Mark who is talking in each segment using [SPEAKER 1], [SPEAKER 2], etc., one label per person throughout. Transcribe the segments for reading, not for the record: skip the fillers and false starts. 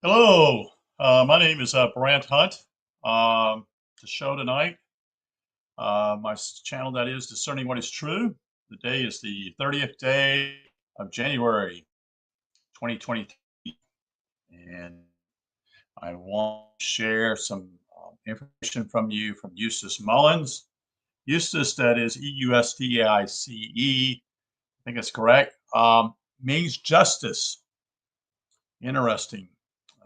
[SPEAKER 1] Hello, my name is Brant Hunt. The show tonight, channel that is Discerning What is True. The day is the 30th day of January 2023, and I want to share some information from you from Eustace Mullins. Eustace, that is Eustace, I think that's correct, means justice. Interesting.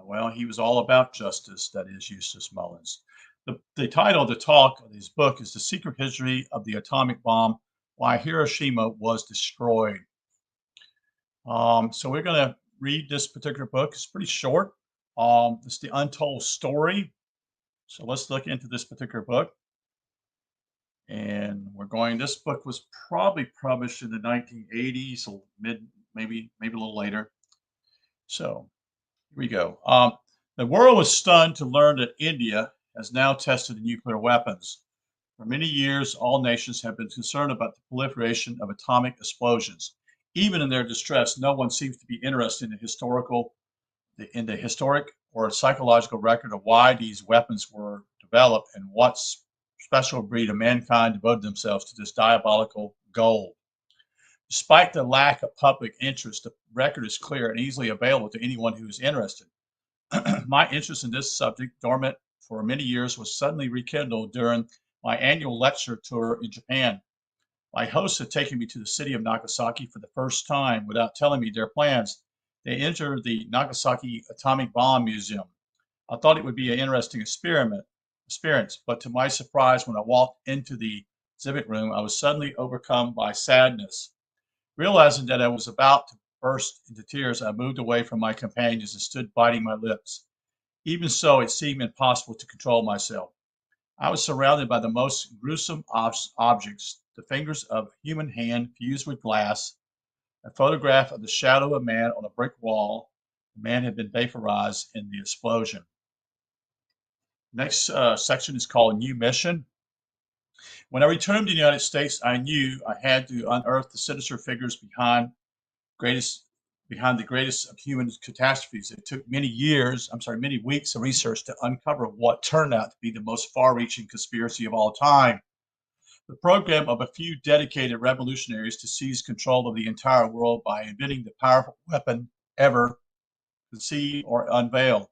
[SPEAKER 1] Well, he was all about justice, that is Eustace Mullins. The title of the talk of his book is The Secret History of the Atomic Bomb, Why Hiroshima Was Destroyed. So we're going to read this particular book. It's pretty short. It's the untold story. So let's look into this particular book. And this book was probably published in the 1980s, so maybe a little later. So here we go. The world was stunned to learn that India has now tested nuclear weapons. For many years, all nations have been concerned about the proliferation of atomic explosions. Even in their distress, no one seems to be interested in the historic or psychological record of why these weapons were developed and what special breed of mankind devoted themselves to this diabolical goal. Despite the lack of public interest, the record is clear and easily available to anyone who is interested. My interest in this subject, dormant for many years, was suddenly rekindled during my annual lecture tour in Japan. My hosts had taken me to the city of Nagasaki for the first time without telling me their plans. They entered the Nagasaki Atomic Bomb Museum. I thought it would be an interesting experience, but to my surprise, when I walked into the exhibit room, I was suddenly overcome by sadness. Realizing that I was about to burst into tears, I moved away from my companions and stood biting my lips. Even so, it seemed impossible to control myself. I was surrounded by the most gruesome objects, the fingers of a human hand fused with glass, a photograph of the shadow of a man on a brick wall. The man had been vaporized in the explosion. Next section is called New Mission. When I returned to the United States, I knew I had to unearth the sinister figures behind the greatest of human catastrophes. It took many weeks of research to uncover what turned out to be the most far-reaching conspiracy of all time. The program of a few dedicated revolutionaries to seize control of the entire world by inventing the powerful weapon ever conceived or unveiled.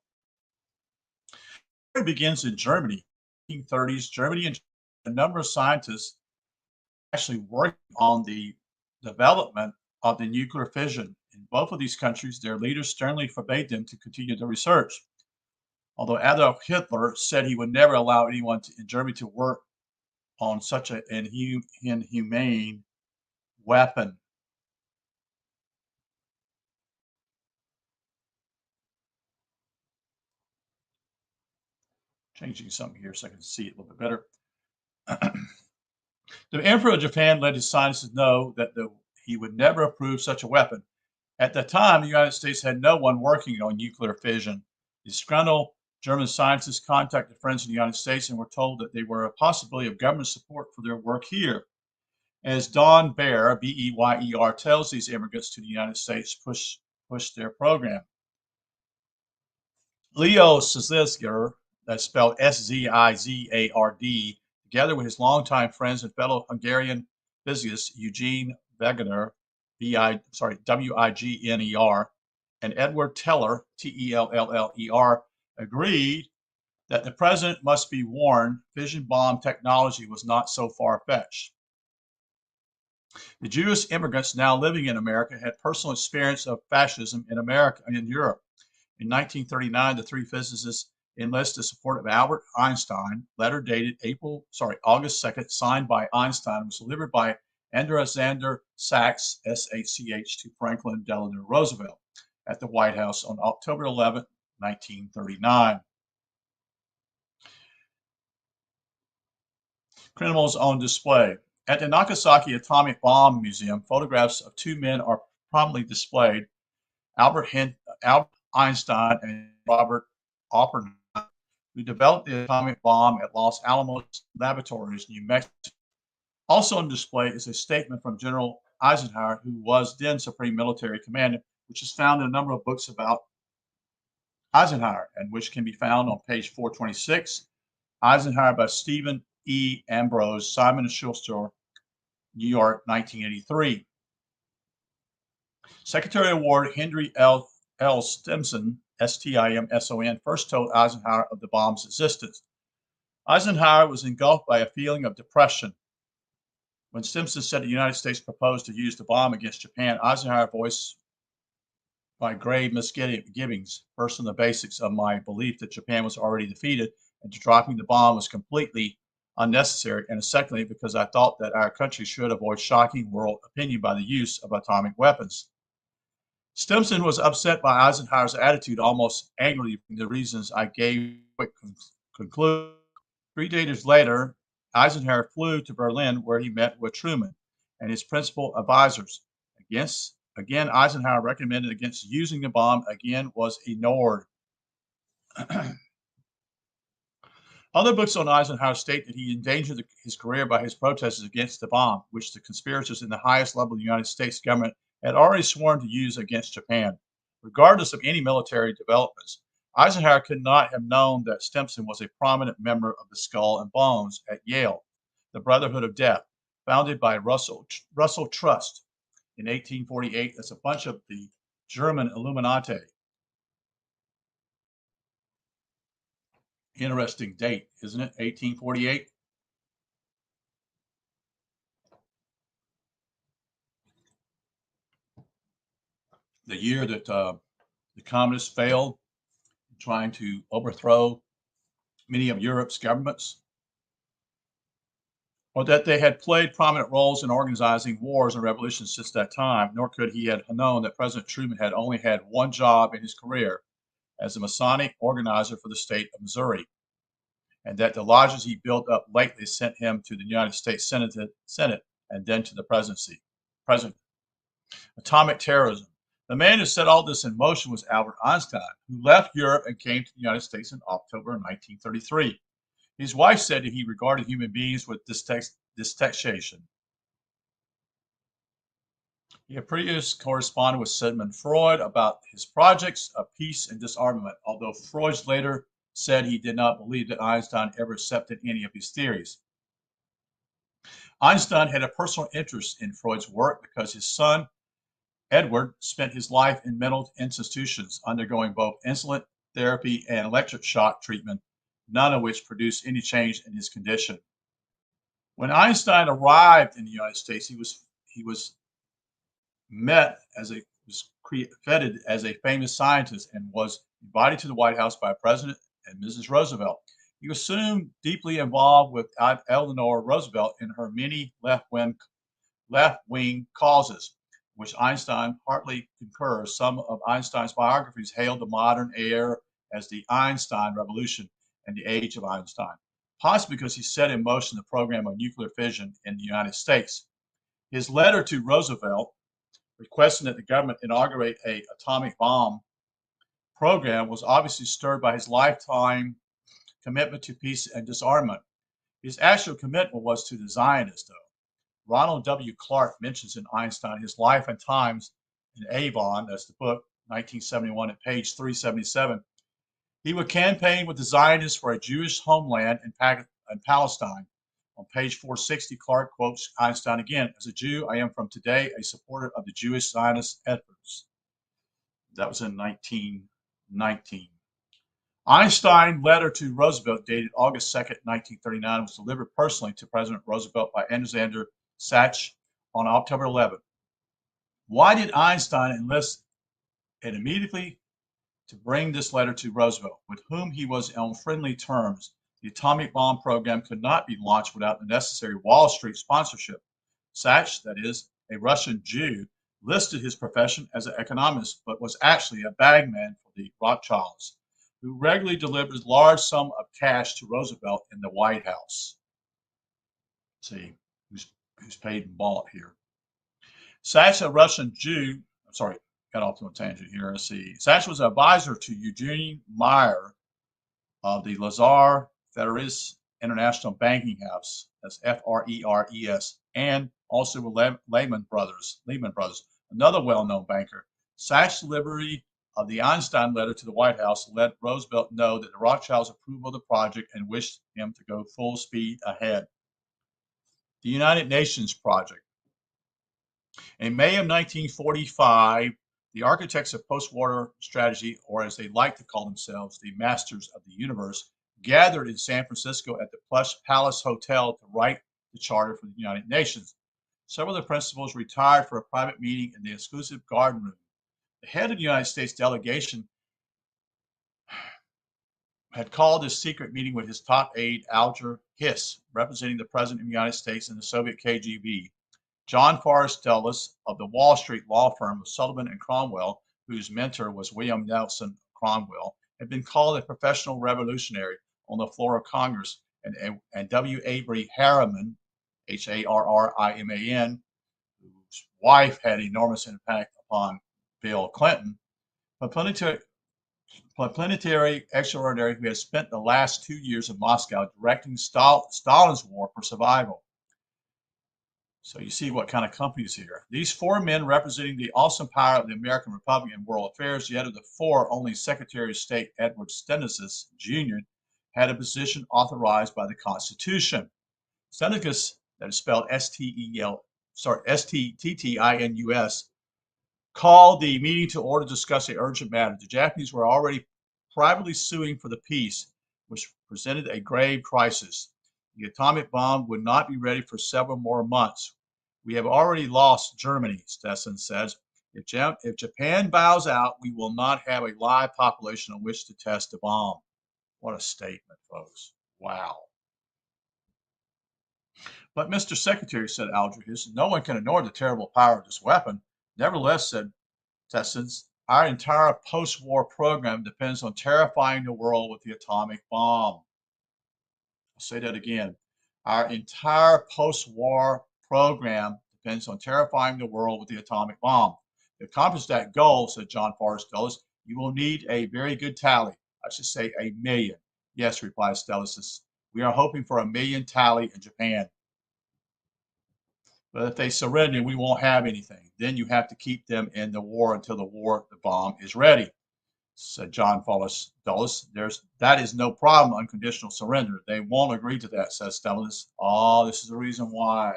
[SPEAKER 1] It begins in Germany, 1930s. Germany and a number of scientists actually working on the development of the nuclear fission. In both of these countries, their leaders sternly forbade them to continue the research. Although Adolf Hitler said he would never allow anyone in Germany to work on such an inhumane weapon. Changing something here so I can see it a little bit better. The Emperor of Japan let his scientists know that he would never approve such a weapon. At the time, the United States had no one working on nuclear fission. Disgruntled German scientists contacted friends in the United States and were told that they were a possibility of government support for their work here. As Don Baer, Beyer, tells these immigrants to the United States, push their program. Leo Szilard, that's spelled Szizard, together with his longtime friends and fellow Hungarian physicist Eugene Wegener, Wigner, and Edward Teller, Teller, agreed that the president must be warned fission bomb technology was not so far-fetched. The Jewish immigrants now living in America had personal experience of fascism in America and in Europe. In 1939, the three physicists enlisted the support of Albert Einstein. Letter dated August 2nd, signed by Einstein, was delivered by Alexander Sachs, SHCH, to Franklin Delano Roosevelt at the White House on October 11, 1939. Criminals on display. At the Nagasaki Atomic Bomb Museum, photographs of two men are prominently displayed. Albert Einstein and Robert Oppenheimer, who developed the atomic bomb at Los Alamos Laboratories, New Mexico. Also on display is a statement from General Eisenhower, who was then Supreme Military Commander, which is found in a number of books about Eisenhower, and which can be found on page 426. Eisenhower by Stephen E. Ambrose, Simon & Schuster, New York, 1983. Secretary Award Henry L. Stimson, Stimson, first told Eisenhower of the bomb's existence. Eisenhower was engulfed by a feeling of depression. When Stimson said the United States proposed to use the bomb against Japan, Eisenhower voiced my grave misgivings, first on the basics of my belief that Japan was already defeated and that dropping the bomb was completely unnecessary, and secondly, because I thought that our country should avoid shocking world opinion by the use of atomic weapons. Stimson was upset by Eisenhower's attitude, almost angrily for the reasons I gave. Quick conclude. 3 days later, Eisenhower flew to Berlin, where he met with Truman and his principal advisors. Again, Eisenhower recommended against using the bomb. Again, was ignored. Other books on Eisenhower state that he endangered his career by his protests against the bomb, which the conspirators in the highest level of the United States government had already sworn to use against Japan. Regardless of any military developments, Eisenhower could not have known that Stimson was a prominent member of the Skull and Bones at Yale, the Brotherhood of Death, founded by Russell Trust in 1848 as a bunch of the German Illuminati. Interesting date, isn't it? 1848. The year that the communists failed in trying to overthrow many of Europe's governments, or that they had played prominent roles in organizing wars and revolutions since that time, nor could he have known that President Truman had only had one job in his career as a Masonic organizer for the state of Missouri, and that the lodges he built up lately sent him to the United States Senate and then to the presidency. Atomic terrorism. The man who set all this in motion was Albert Einstein, who left Europe and came to the United States in October 1933. His wife said that he regarded human beings with detestation. He had previously corresponded with Sigmund Freud about his projects of peace and disarmament, although Freud later said he did not believe that Einstein ever accepted any of his theories. Einstein had a personal interest in Freud's work because his son, Edward, spent his life in mental institutions undergoing both insulin therapy and electric shock treatment, none of which produced any change in his condition. When Einstein arrived in the United States, he was feted as a famous scientist and was invited to the White House by President and Mrs. Roosevelt. He was soon deeply involved with Eleanor Roosevelt in her many left-wing causes, which Einstein partly concurs. Some of Einstein's biographies hailed the modern era as the Einstein Revolution and the age of Einstein, possibly because he set in motion the program of nuclear fission in the United States. His letter to Roosevelt requesting that the government inaugurate an atomic bomb program was obviously stirred by his lifetime commitment to peace and disarmament. His actual commitment was to the Zionists, though. Ronald W. Clark mentions in Einstein his life and times in Avon, that's the book, 1971, at page 377. He would campaign with the Zionists for a Jewish homeland in Palestine. On page 460, Clark quotes Einstein again, "As a Jew, I am from today a supporter of the Jewish Zionist efforts." That was in 1919. Einstein's letter to Roosevelt, dated August 2nd, 1939, was delivered personally to President Roosevelt by Alexander Sachs on October 11th. Why did Einstein enlist and immediately to bring this letter to Roosevelt, with whom he was on friendly terms? The atomic bomb program could not be launched without the necessary Wall Street sponsorship. Sachs, that is, a Russian Jew, listed his profession as an economist, but was actually a bagman for the Rothschilds, who regularly delivered large sums of cash to Roosevelt in the White House. Let's see who's paid and bought here. Sachs, a Russian Jew, I'm sorry, got off to a tangent here. Let's see. Sachs was an advisor to Eugene Meyer of the Lazar Freres International Banking House, that's Freres, and also with Lehman Brothers, another well-known banker. Sachs' delivery of the Einstein letter to the White House let Roosevelt know that the Rothschilds approved of the project and wished him to go full speed ahead. The United Nations project. In May of 1945, the architects of post-war strategy, or as they like to call themselves, the masters of the universe, gathered in San Francisco at the Plush Palace Hotel to write the charter for the United Nations. Several of the principals retired for a private meeting in the exclusive garden room. The head of the United States delegation had called this secret meeting with his top aide, Alger Hiss, representing the President of the United States and the Soviet KGB. John Forrest Dulles of the Wall Street law firm of Sullivan and Cromwell, whose mentor was William Nelson Cromwell, had been called a professional revolutionary on the floor of Congress, and W. Avery Harriman, Harriman, whose wife had enormous impact upon Bill Clinton, a planetary extraordinary who had spent the last 2 years in Moscow directing Stalin's war for survival. So you see what kind of company is here. These four men representing the awesome power of the American Republic in world affairs, yet of the four, only Secretary of State Edward Stennis Jr. had a position authorized by the Constitution. Stennis, that is spelled S-T-T-T-I-N-U-S, called the meeting to order to discuss an urgent matter. The Japanese were already privately suing for the peace, which presented a grave crisis. The atomic bomb would not be ready for several more months. We have already lost Germany, Stetson says. If Japan bows out, we will not have a live population on which to test the bomb. What a statement, folks. Wow. But Mr. Secretary, said Alger Hiss, no one can ignore the terrible power of this weapon. Nevertheless, said Stetson, our entire post-war program depends on terrifying the world with the atomic bomb. I'll say that again. Our entire post-war program depends on terrifying the world with the atomic bomb. To accomplish that goal, said John Forrest Dulles, you will need a very good tally. I should say 1 million. Yes, replied Stellis. We are hoping for 1 million tally in Japan. But if they surrender, we won't have anything. Then you have to keep them in the war until the bomb is ready, said John Forrest Dulles. That is no problem, unconditional surrender. They won't agree to that, says Stellis. Oh, this is the reason why.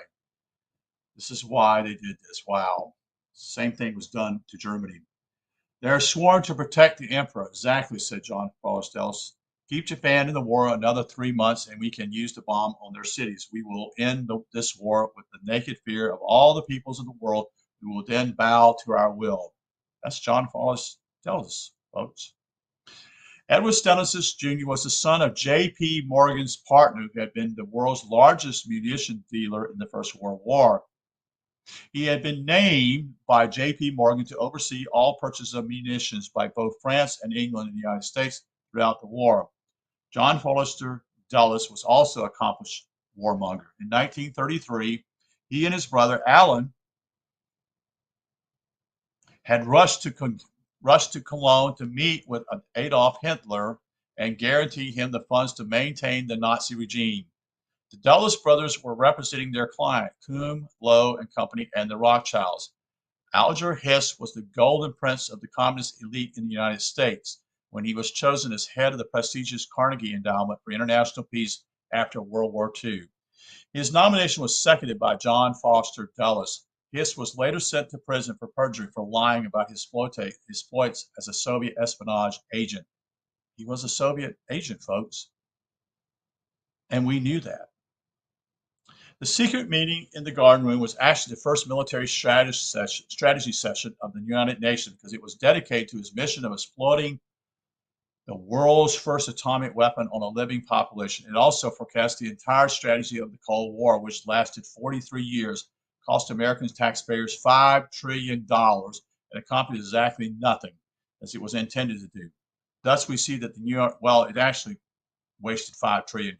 [SPEAKER 1] This is why they did this. Wow. Same thing was done to Germany. They're sworn to protect the emperor. Exactly, said John Forrest Dulles. Keep Japan in the war another 3 months, and we can use the bomb on their cities. We will end this war with the naked fear of all the peoples of the world who will then bow to our will. That's John Forrest Dulles, folks. Edward Stennis Jr. was the son of J.P. Morgan's partner, who had been the world's largest munition dealer in the First World War. He had been named by J.P. Morgan to oversee all purchases of munitions by both France and England and the United States throughout the war. John Forrester Dulles was also an accomplished warmonger. In 1933, he and his brother Alan had rushed to Cologne to meet with Adolf Hitler and guarantee him the funds to maintain the Nazi regime. The Dulles brothers were representing their client, Kuhn, Lowe and Company, and the Rothschilds. Alger Hiss was the golden prince of the communist elite in the United States when he was chosen as head of the prestigious Carnegie Endowment for International Peace after World War II. His nomination was seconded by John Foster Dulles. Hiss was later sent to prison for perjury for lying about his exploits as a Soviet espionage agent. He was a Soviet agent, folks, and we knew that. The secret meeting in the garden room was actually the first military strategy session of the United Nations because it was dedicated to his mission of exploiting the world's first atomic weapon on a living population. It also forecast the entire strategy of the Cold War, which lasted 43 years, cost American taxpayers $5 trillion, and accomplished exactly nothing as it was intended to do. Thus, we see that it actually wasted $5 trillion.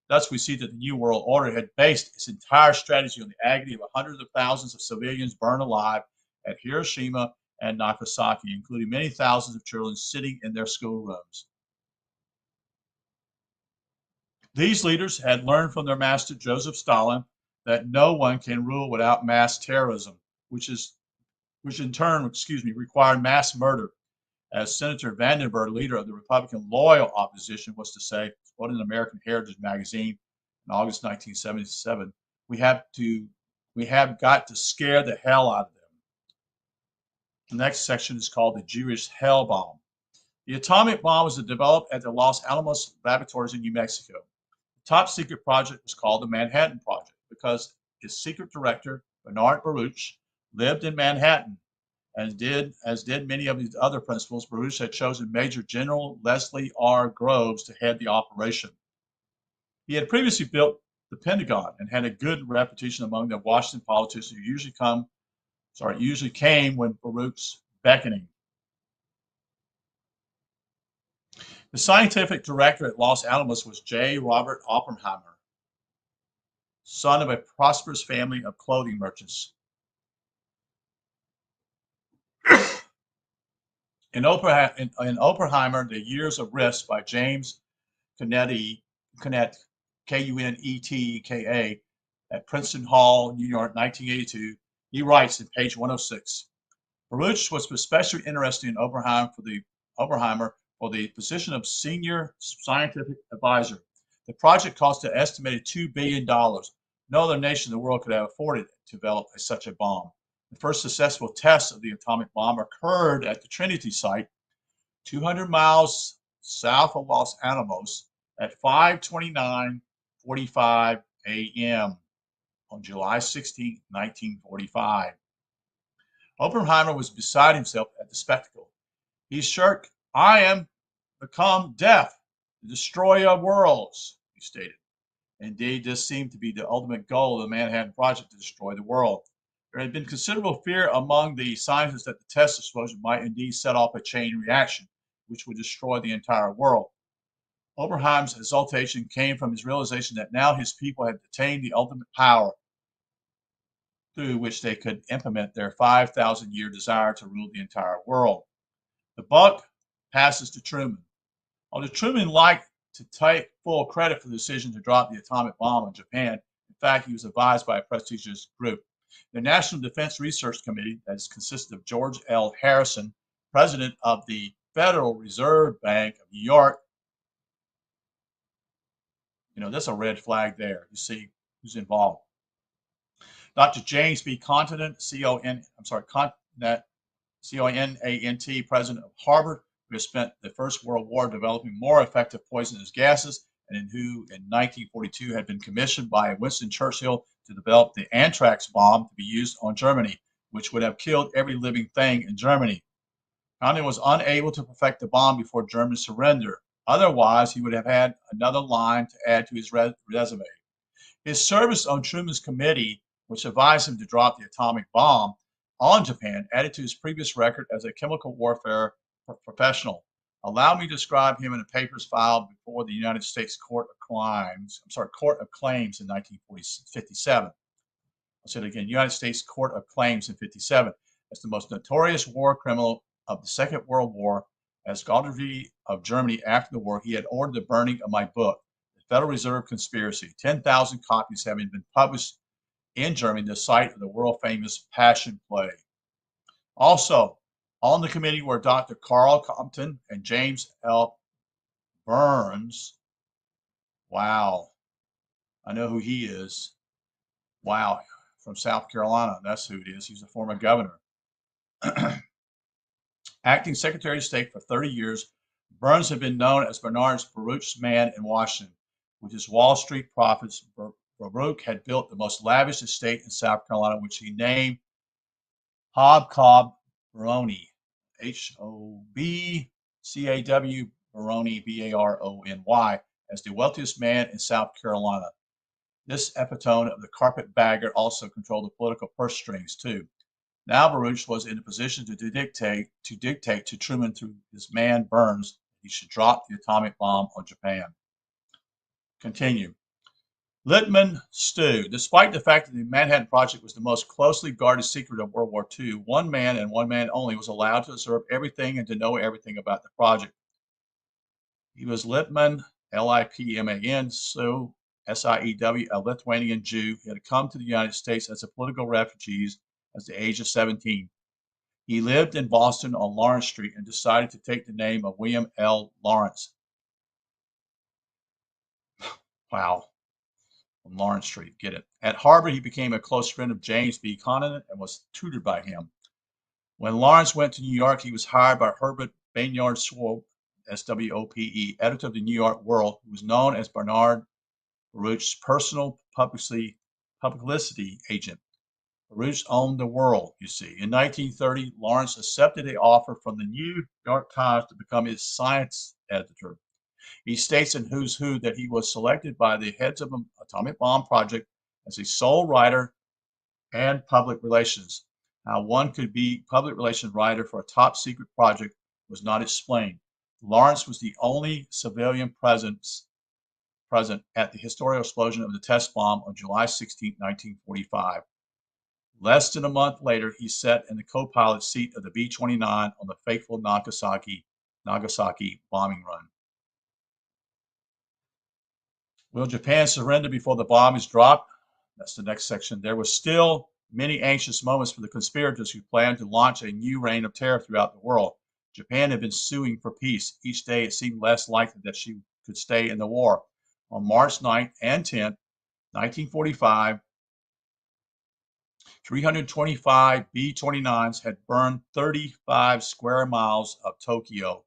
[SPEAKER 1] Thus, we see that the New World Order had based its entire strategy on the agony of hundreds of thousands of civilians burned alive at Hiroshima and Nagasaki, including many thousands of children sitting in their schoolrooms. These leaders had learned from their master Joseph Stalin that no one can rule without mass terrorism, which in turn required mass murder. as Senator Vandenberg, leader of the Republican loyal opposition, was to say, quoting an American Heritage magazine in August 1977, we have got to scare the hell out of them. The next section is called the Jewish Hell Bomb. The atomic bomb was developed at the Los Alamos laboratories in New Mexico. The top secret project was called the Manhattan Project because its secret director, Bernard Baruch, lived in Manhattan. As did many of his other principals, Baruch had chosen Major General Leslie R. Groves to head the operation. He had previously built the Pentagon and had a good reputation among the Washington politicians who usually came when Baruch's beckoning. The scientific director at Los Alamos was J. Robert Oppenheimer, son of a prosperous family of clothing merchants. In Oppenheimer, The Years of Risk by James Kunetka, Kunetka, at Princeton Hall, New York, 1982, he writes in page 106, Baruch was especially interested in Oppenheimer for the position of senior scientific advisor. The project cost an estimated $2 billion. No other nation in the world could have afforded to develop such a bomb. The first successful test of the atomic bomb occurred at the Trinity site, 200 miles south of Los Alamos, at 5:29:45 a.m. on July 16, 1945. Oppenheimer was beside himself at the spectacle. He shrieked, "I am become death, the destroyer of worlds," he stated. Indeed, this seemed to be the ultimate goal of the Manhattan Project, to destroy the world. There had been considerable fear among the scientists that the test explosion might indeed set off a chain reaction, which would destroy the entire world. Oppenheimer's exultation came from his realization that now his people had attained the ultimate power through which they could implement their 5,000-year desire to rule the entire world. The buck passes to Truman. Although Truman liked to take full credit for the decision to drop the atomic bomb on Japan, in fact, he was advised by a prestigious group. The National Defense Research Committee, that is consisted of George L. Harrison, president of the Federal Reserve Bank of New York. There's a red flag there. You see who's involved. Dr. James B. Conant, C-O-N-A-N-T, president of Harvard, who has spent the First World War developing more effective poisonous gases, and who in 1942 had been commissioned by Winston Churchill to develop the anthrax bomb to be used on Germany, which would have killed every living thing in Germany. Conant was unable to perfect the bomb before German surrender. Otherwise, he would have had another line to add to his resume. His service on Truman's committee, which advised him to drop the atomic bomb on Japan, added to his previous record as a chemical warfare professional. Allow me to describe him in the papers filed before the United States Court of Claims in 1957. I'll say it again, United States Court of Claims in 57, as the most notorious war criminal of the Second World War. As Gaudier of Germany after the war, he had ordered the burning of my book, The Federal Reserve Conspiracy, 10,000 copies having been published in Germany, the site of the world-famous Passion Play. Also, on the committee were Dr. Carl Compton and James L. Burns. Wow. I know who he is. Wow. From South Carolina. That's who it is. He's a former governor. Acting Secretary of State for 30 years, Burns had been known as Baruch's man in Washington. With his Wall Street profits, Baruch had built the most lavish estate in South Carolina, which he named Hobcob Barony, H-O-B-C-A-W Barony, B-A-R-O-N-Y, as the wealthiest man in South Carolina. This epitome of the carpetbagger also controlled the political purse strings, too. Now Baruch was in a position to dictate to Truman through his man Burns he should drop the atomic bomb on Japan. Continue. Littman stew. Despite the fact that the Manhattan Project was the most closely guarded secret of World War II, one man and one man only was allowed to observe everything and to know everything about the project. He was Littman, L-I-P-M-A-N, Stew, S-I-E-W, a Lithuanian Jew. He had come to the United States as a political refugee at the age of 17. He lived in Boston on Lawrence Street and decided to take the name of William L. Lawrence. Wow, on Lawrence Street, get it. At Harvard, he became a close friend of James B. Conant and was tutored by him. When Lawrence went to New York, he was hired by Herbert Bayard Swope, SWOPE, editor of the New York World, who was known as Bernard Baruch's personal publicity agent. Baruch owned the World, you see. In 1930, Lawrence accepted an offer from the New York Times to become its science editor. He states in Who's Who that he was selected by the heads of the atomic bomb project as a sole writer and public relations. How one could be public relations writer for a top secret project was not explained. Lawrence was the only civilian present at the historic explosion of the test bomb on July 16, 1945. Less than a month later, he sat in the co-pilot seat of the B-29 on the fateful Nagasaki bombing run. Will Japan surrender before the bomb is dropped? That's the next section. There were still many anxious moments for the conspirators who planned to launch a new reign of terror throughout the world. Japan had been suing for peace. Each day it seemed less likely that she could stay in the war. On March 9th and 10th, 1945, 325 B-29s had burned 35 square miles of Tokyo,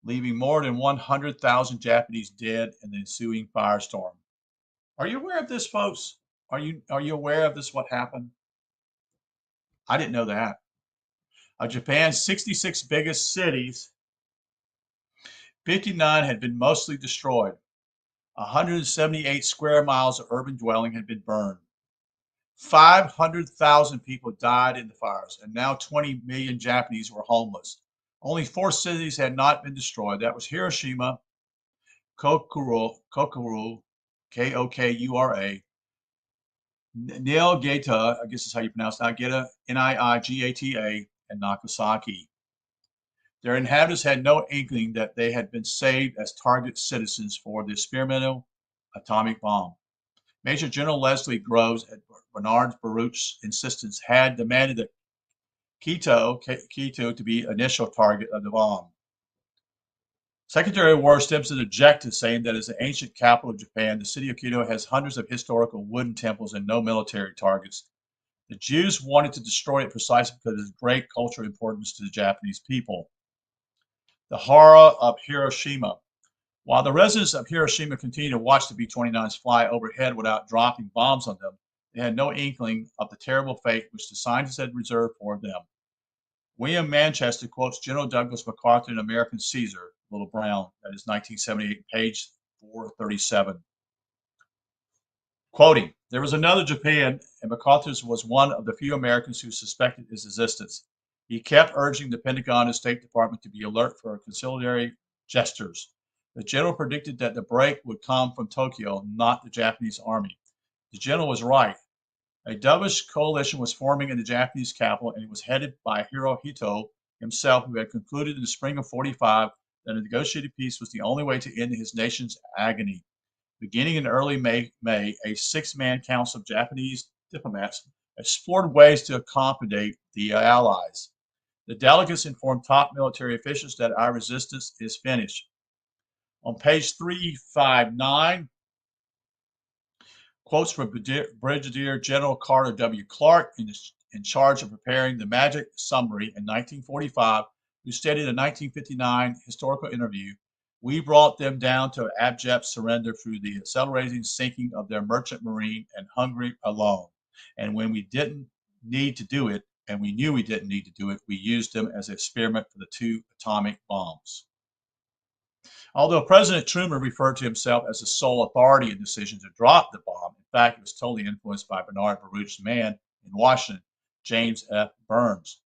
[SPEAKER 1] leaving more than 100,000 Japanese dead in the ensuing firestorm. Are you aware of this, folks? Are you aware of this, what happened? I didn't know that. Of Japan's 66 biggest cities, 59 had been mostly destroyed. 178 square miles of urban dwelling had been burned. 500,000 people died in the fires, and now 20 million Japanese were homeless. Only 4 cities had not been destroyed. That was Hiroshima, Kokura, Kokura, Niigata, I guess is how you pronounce it, Niigata, Niigata, and Nagasaki. Their inhabitants had no inkling that they had been saved as target citizens for the experimental atomic bomb. Major General Leslie Groves, at Bernard Baruch's insistence, had demanded that Quito to be initial target of the bomb. Secretary of War Stimson objected, saying that as the ancient capital of Japan, the city of Quito has hundreds of historical wooden temples and no military targets. The Jews wanted to destroy it precisely because of its great cultural importance to the Japanese people. The horror of Hiroshima. While the residents of Hiroshima continued to watch the B-29s fly overhead without dropping bombs on them, they had no inkling of the terrible fate which the scientists had reserved for them. William Manchester quotes General Douglas MacArthur in American Caesar, Little Brown, that is 1978, page 437. Quoting, there was another Japan, and MacArthur was one of the few Americans who suspected its existence. He kept urging the Pentagon and State Department to be alert for conciliatory gestures. The general predicted that the break would come from Tokyo, not the Japanese army. The general was right. A dovish coalition was forming in the Japanese capital, and it was headed by Hirohito himself, who had concluded in the spring of 45 that a negotiated peace was the only way to end his nation's agony. Beginning in early May, a 6-man council of Japanese diplomats explored ways to accommodate the Allies. The delegates informed top military officials that our resistance is finished. On page 359, quotes from Brigadier General Carter W. Clark, in charge of preparing the Magic Summary in 1945, who stated in a 1959 historical interview, we brought them down to abject surrender through the accelerating sinking of their merchant marine and Hungary alone. And when we didn't need to do it, and we knew we didn't need to do it, we used them as an experiment for the 2 atomic bombs. Although President Truman referred to himself as the sole authority in decision to drop the bomb, in fact, it was totally influenced by Bernard Baruch's man in Washington, James F. Burns.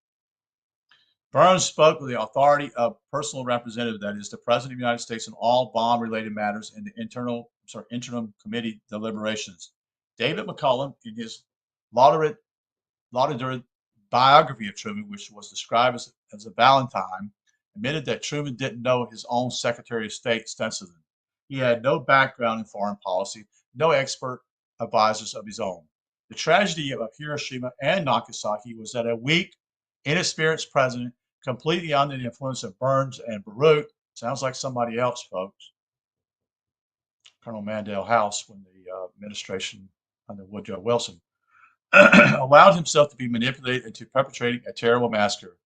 [SPEAKER 1] Burns spoke with the authority of personal representative, that is, the President of the United States, in all bomb-related matters in the interim committee deliberations. David McCullum, in his laudatory biography of Truman, which was described as a Valentine, admitted that Truman didn't know his own Secretary of State, Stetson. He had no background in foreign policy, no expert advisors of his own. The tragedy of Hiroshima and Nagasaki was that a weak, inexperienced president, completely under the influence of Burns and Baruch. Sounds like somebody else, folks. Colonel Mandel House when the administration under Woodrow Wilson allowed himself to be manipulated into perpetrating a terrible massacre.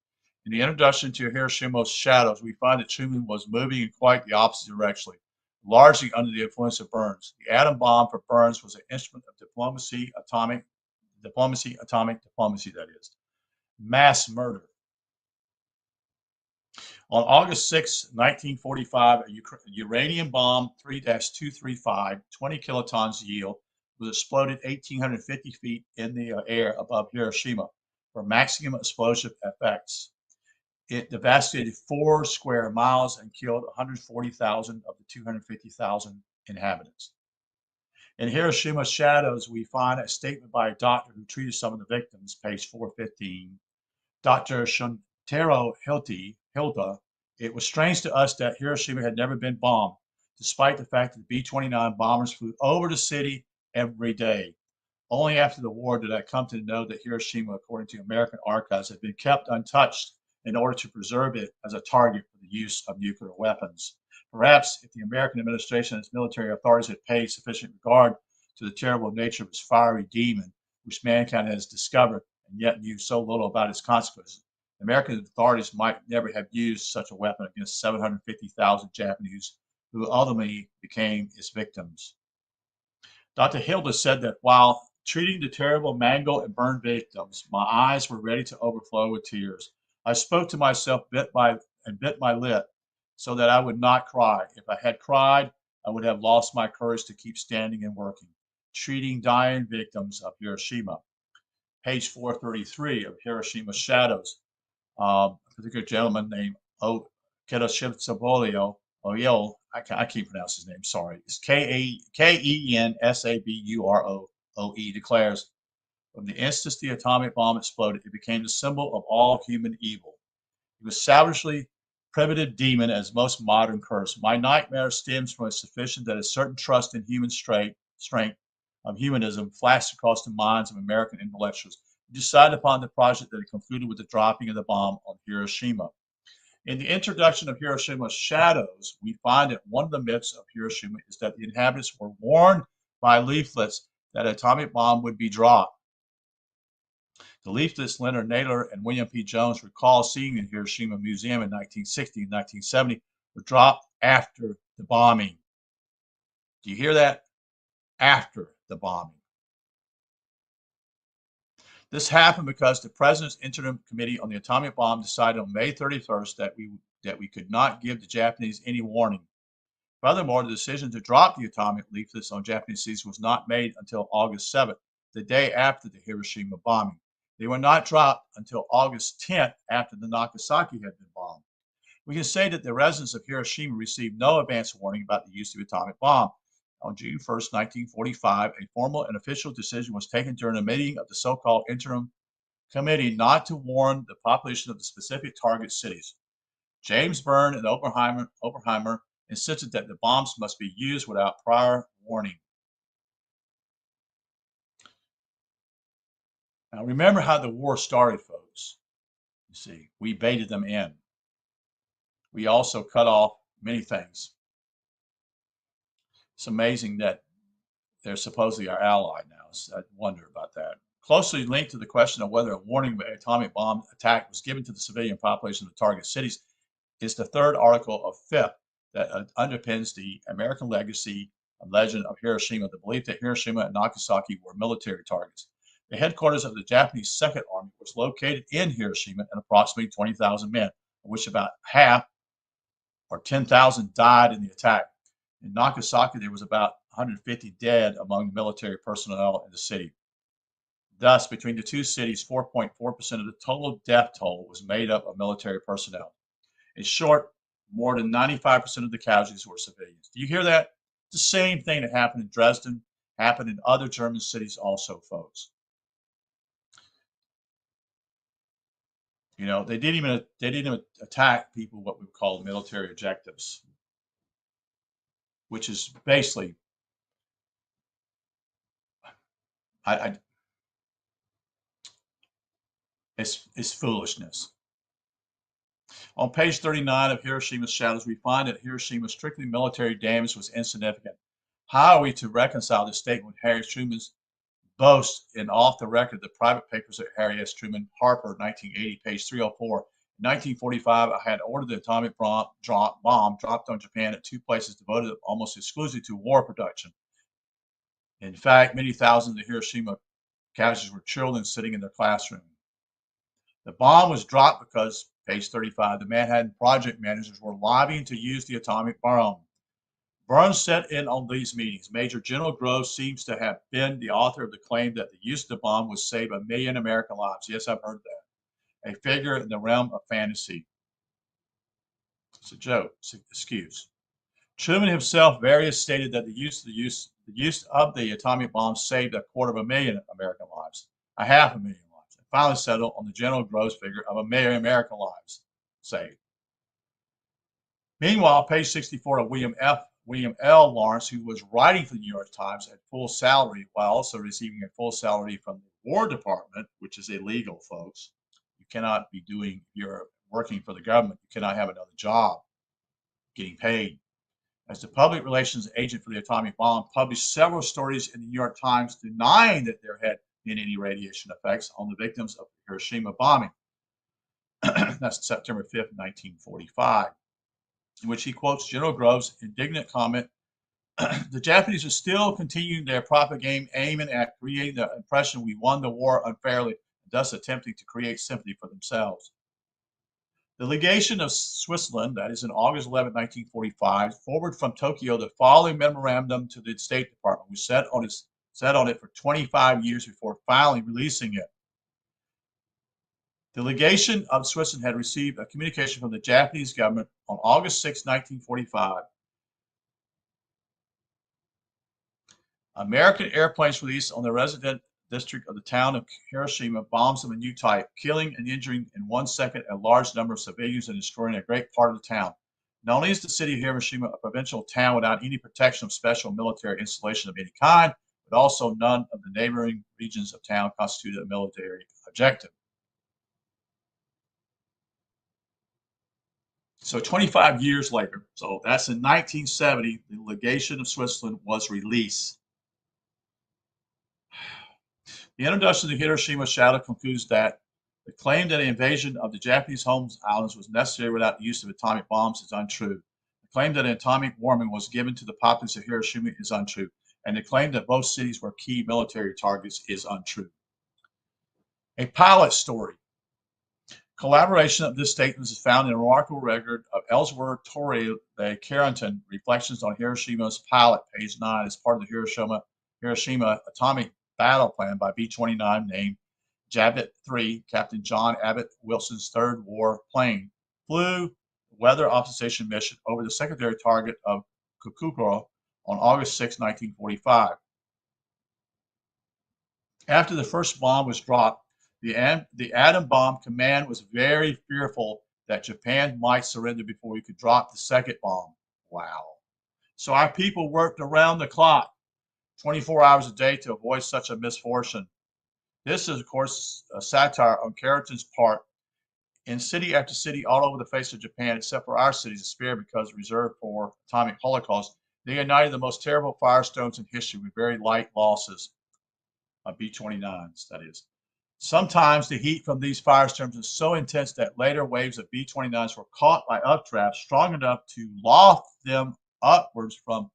[SPEAKER 1] In the introduction to Hiroshima's Shadows, we find that Truman was moving in quite the opposite direction, largely under the influence of Burns. The atom bomb for Burns was an instrument of atomic diplomacy, that is, mass murder. On August 6, 1945, a uranium bomb 3-235, 20 kilotons yield, was exploded 1,850 feet in the air above Hiroshima for maximum explosive effects. It devastated 4 square miles and killed 140,000 of the 250,000 inhabitants. In Hiroshima's Shadows, we find a statement by a doctor who treated some of the victims, page 415. Dr. Shuntaro Hilda, it was strange to us that Hiroshima had never been bombed, despite the fact that the B-29 bombers flew over the city every day. Only after the war did I come to know that Hiroshima, according to American archives, had been kept untouched in order to preserve it as a target for the use of nuclear weapons. Perhaps if the American administration and its military authorities had paid sufficient regard to the terrible nature of its fiery demon, which mankind has discovered and yet knew so little about its consequences, American authorities might never have used such a weapon against 750,000 Japanese who ultimately became its victims. Dr. Hilda said that while treating the terrible mangled and burned victims, my eyes were ready to overflow with tears. I spoke to myself bit my lip so that I would not cry. If I had cried, I would have lost my courage to keep standing and working, treating dying victims of Hiroshima. Page 433 of Hiroshima's Shadows. A particular gentleman named Kedoshitsabolio Oyel, I can't pronounce his name, sorry. It's Kensaburoe, declares, from the instant the atomic bomb exploded, it became the symbol of all human evil. It was savagely primitive demon as most modern curse. My nightmare stems from a suspicion that a certain trust in human strength of humanism flashed across the minds of American intellectuals who decided upon the project that had concluded with the dropping of the bomb on Hiroshima. In the introduction of Hiroshima's Shadows, we find that one of the myths of Hiroshima is that the inhabitants were warned by leaflets that an atomic bomb would be dropped. The leaflets Leonard Naylor and William P. Jones recall seeing in Hiroshima Museum in 1960 and 1970 were dropped after the bombing. Do you hear that? After the bombing. This happened because the President's Interim Committee on the Atomic Bomb decided on May 31st that we could not give the Japanese any warning. Furthermore, the decision to drop the atomic leaflets on Japanese cities was not made until August 7th, the day after the Hiroshima bombing. They were not dropped until August 10th, after the Nagasaki had been bombed. We can say that the residents of Hiroshima received no advance warning about the use of the atomic bomb. On June 1st, 1945, a formal and official decision was taken during a meeting of the so-called Interim Committee not to warn the population of the specific target cities. James Byrne and Oppenheimer insisted that the bombs must be used without prior warning. Now, remember how the war started, folks. You see, we baited them in. We also cut off many things. It's amazing that they're supposedly our ally now. So I wonder about that. Closely linked to the question of whether a warning of an atomic bomb attack was given to the civilian population of the target cities is the third article of Fifth that underpins the American legacy and legend of Hiroshima, the belief that Hiroshima and Nagasaki were military targets. The headquarters of the Japanese Second Army was located in Hiroshima, and approximately 20,000 men, of which about half or 10,000 died in the attack. In Nagasaki, there was about 150 dead among the military personnel in the city. Thus, between the two cities, 4.4% of the total death toll was made up of military personnel. In short, more than 95% of the casualties were civilians. Do you hear that? The same thing that happened in Dresden happened in other German cities also, folks. You know, they didn't even attack people what we would call military objectives, which is basically, I is foolishness. On page 39 of Hiroshima's Shadows, we find that Hiroshima's strictly military damage was insignificant. How are we to reconcile this statement with Harry Truman's boast in Off the Record, the private papers of Harry S. Truman, Harper, 1980, page 304? In 1945, I had ordered the atomic bomb dropped on Japan at two places devoted almost exclusively to war production. In fact, many thousands of Hiroshima casualties were children sitting in their classroom. The bomb was dropped because, page 35, the Manhattan Project managers were lobbying to use the atomic bomb. Burns said in on these meetings, Major General Groves seems to have been the author of the claim that the use of the bomb would save 1 million American lives. Yes, I've heard that. A figure in the realm of fantasy. It's a joke. It's an excuse. Truman himself variously stated that the use of the atomic bomb saved 250,000 American lives, 500,000 lives, and finally settled on the General Groves figure of 1 million American lives saved. Meanwhile, page 64 of William L. Lawrence, who was writing for the New York Times at full salary while also receiving a full salary from the War Department, which is illegal, folks. You cannot be doing, if you're working for the government, you cannot have another job getting paid. As the public relations agent for the atomic bomb, published several stories in the New York Times denying that there had been any radiation effects on the victims of the Hiroshima bombing. That's September 5th, 1945, in which he quotes General Groves' indignant comment, the Japanese are still continuing their propaganda aiming at creating the impression we won the war unfairly, thus attempting to create sympathy for themselves. The legation of Switzerland, that is in August 11, 1945, forwarded from Tokyo the following memorandum to the State Department, which sat on it for 25 years before finally releasing it. The legation of Switzerland had received a communication from the Japanese government on August 6, 1945. American airplanes released on the resident district of the town of Hiroshima bombs of a new type, killing and injuring in 1 second a large number of civilians and destroying a great part of the town. Not only is the city of Hiroshima a provincial town without any protection of special military installation of any kind, but also none of the neighboring regions of town constituted a military objective. So 25 years later, so that's in 1970, the legation of Switzerland was released. The introduction to Hiroshima Shadow concludes that the claim that an invasion of the Japanese home islands was necessary without the use of atomic bombs is untrue. The claim that an atomic warning was given to the populace of Hiroshima is untrue. And the claim that both cities were key military targets is untrue. A pilot story. Collaboration of this statement is found in a remarkable record of Ellsworth Torrey de Carrington, Reflections on Hiroshima's Pilot, page 9, as part of the Hiroshima Atomic Battle Plan by B-29, named Jabbit 3, Captain John Abbott Wilson's third war plane, flew the weather observation mission over the secondary target of Kokura on August 6, 1945. After the first bomb was dropped, the atom bomb command was very fearful that Japan might surrender before we could drop the second bomb. Wow. So our people worked around the clock, 24 hours a day, to avoid such a misfortune. This is, of course, a satire on Carrington's part. In city after city all over the face of Japan, except for our cities, spared because reserved for atomic holocaust, they ignited the most terrible firestorms in history with very light losses of B-29s, that is. Sometimes the heat from these firestorms is so intense that later waves of B-29s were caught by updrafts strong enough to loft them upwards from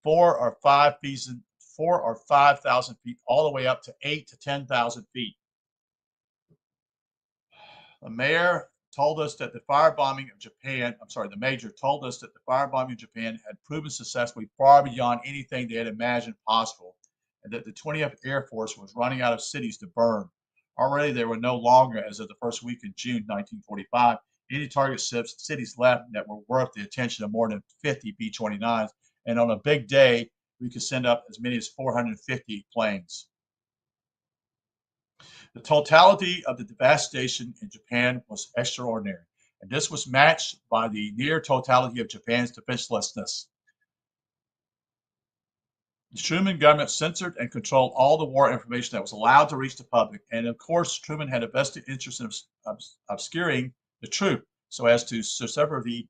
[SPEAKER 1] 4,000 or 5,000 feet all the way up to 8,000 to 10,000 feet. The major told us that the firebombing of Japan had proven successfully far beyond anything they had imagined possible, and that the 20th Air Force was running out of cities to burn. Already there were no longer, as of the first week in June 1945, any target cities left that were worth the attention of more than 50 B-29s, and on a big day, we could send up as many as 450 planes. The totality of the devastation in Japan was extraordinary, and this was matched by the near totality of Japan's defenselessness. The Truman government censored and controlled all the war information that was allowed to reach the public. And of course, Truman had a vested interest in obscuring the truth so as to subsequently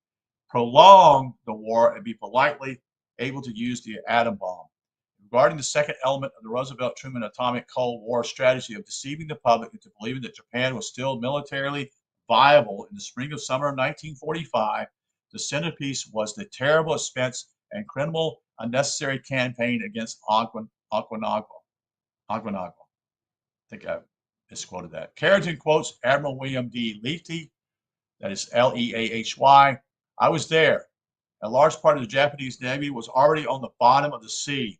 [SPEAKER 1] prolong the war and be politely able to use the atom bomb. Regarding the second element of the Roosevelt-Truman atomic Cold War strategy of deceiving the public into believing that Japan was still militarily viable in the spring of summer of 1945, the centerpiece was the terrible expense and criminal unnecessary campaign against Okinawa. I think I misquoted that. Carrington quotes Admiral William D. Leahy, that is Leahy. I was there. A large part of the Japanese Navy was already on the bottom of the sea.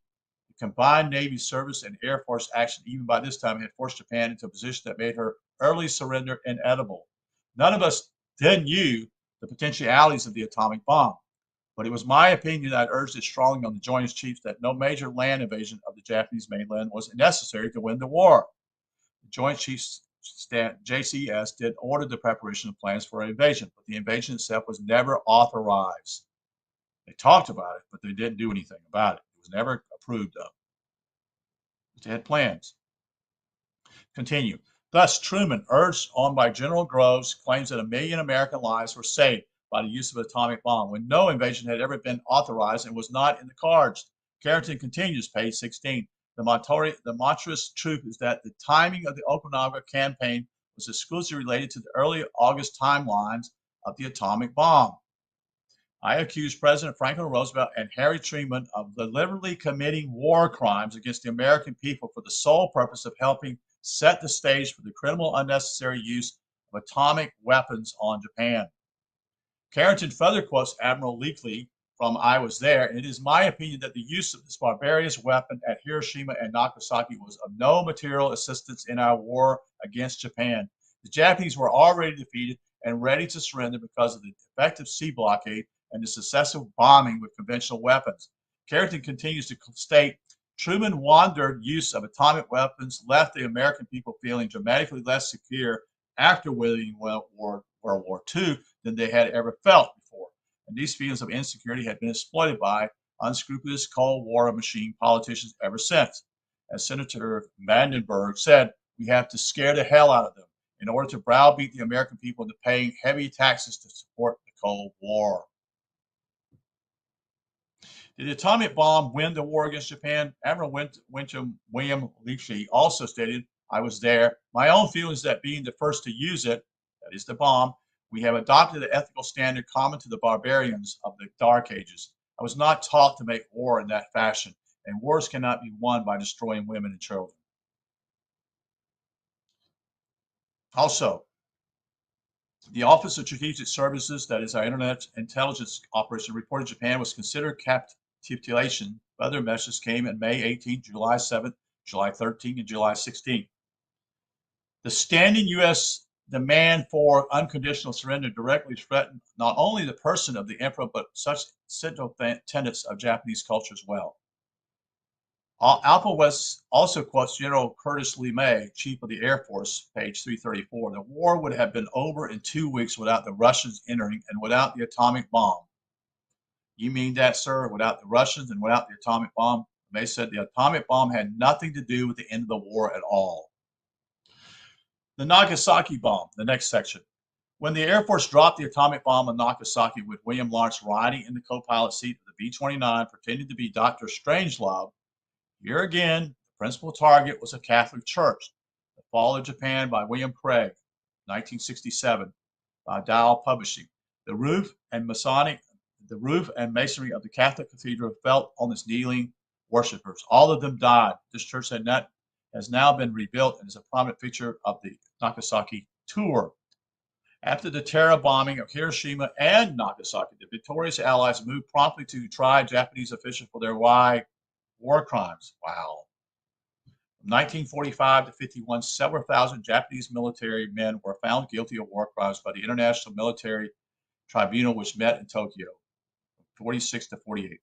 [SPEAKER 1] The combined Navy service and Air Force action, even by this time, had forced Japan into a position that made her early surrender inevitable. None of us then knew the potentialities of the atomic bomb. But it was my opinion that I urged it strongly on the Joint Chiefs that no major land invasion of the Japanese mainland was necessary to win the war. The Joint Chiefs JCS did order the preparation of plans for an invasion, but the invasion itself was never authorized. They talked about it, but they didn't do anything about it. It was never approved of. But they had plans. Continue. Thus, Truman, urged on by General Groves, claims that 1 million American lives were saved by the use of an atomic bomb when no invasion had ever been authorized and was not in the cards. Carrington continues, page 16. The monstrous truth is that the timing of the Okinawa campaign was exclusively related to the early August timelines of the atomic bomb. I accuse President Franklin Roosevelt and Harry Truman of deliberately committing war crimes against the American people for the sole purpose of helping set the stage for the criminal unnecessary use of atomic weapons on Japan. Carrington further quotes Admiral Leahy from I Was There, and it is my opinion that the use of this barbarous weapon at Hiroshima and Nagasaki was of no material assistance in our war against Japan. The Japanese were already defeated and ready to surrender because of the effective sea blockade and the successful bombing with conventional weapons. Carrington continues to state, Truman wandered use of atomic weapons left the American people feeling dramatically less secure after winning World War II than they had ever felt before. And these feelings of insecurity had been exploited by unscrupulous Cold War machine politicians ever since. As Senator Vandenberg said, we have to scare the hell out of them in order to browbeat the American people into paying heavy taxes to support the Cold War. Did the atomic bomb win the war against Japan? Admiral William Leahy also stated, I was there. My own feeling is that being the first to use it, that is the bomb, we have adopted an ethical standard common to the barbarians of the Dark Ages. I was not taught to make war in that fashion, and wars cannot be won by destroying women and children. Also, the Office of Strategic Services, that is our internet intelligence operation, reported Japan was considered capitulation. Other messages came in May 18th, July 7th, July 13th, and July 16th. The standing U.S. demand for unconditional surrender directly threatened not only the person of the emperor, but such central tenets of Japanese culture as well. Alpha West also quotes General Curtis Lee May, Chief of the Air Force, page 334. The war would have been over in 2 weeks without the Russians entering and without the atomic bomb. You mean that, sir? Without the Russians and without the atomic bomb? May said the atomic bomb had nothing to do with the end of the war at all. The Nagasaki bomb, the next section. When the Air Force dropped the atomic bomb on Nagasaki with William Lawrence riding in the co-pilot seat of the B-29, pretending to be Dr. Strangelove, here again, the principal target was a Catholic church. The Fall of Japan by William Craig, 1967, by Dow Publishing. The roof and masonry of the Catholic cathedral fell on its kneeling worshippers. All of them died. This church has now been rebuilt and is a prominent feature of the Nagasaki tour. After the terror bombing of Hiroshima and Nagasaki, the victorious Allies moved promptly to try Japanese officials for their war crimes. Wow. From 1945 to 51, several thousand Japanese military men were found guilty of war crimes by the International Military Tribunal, which met in Tokyo, 46 to 48.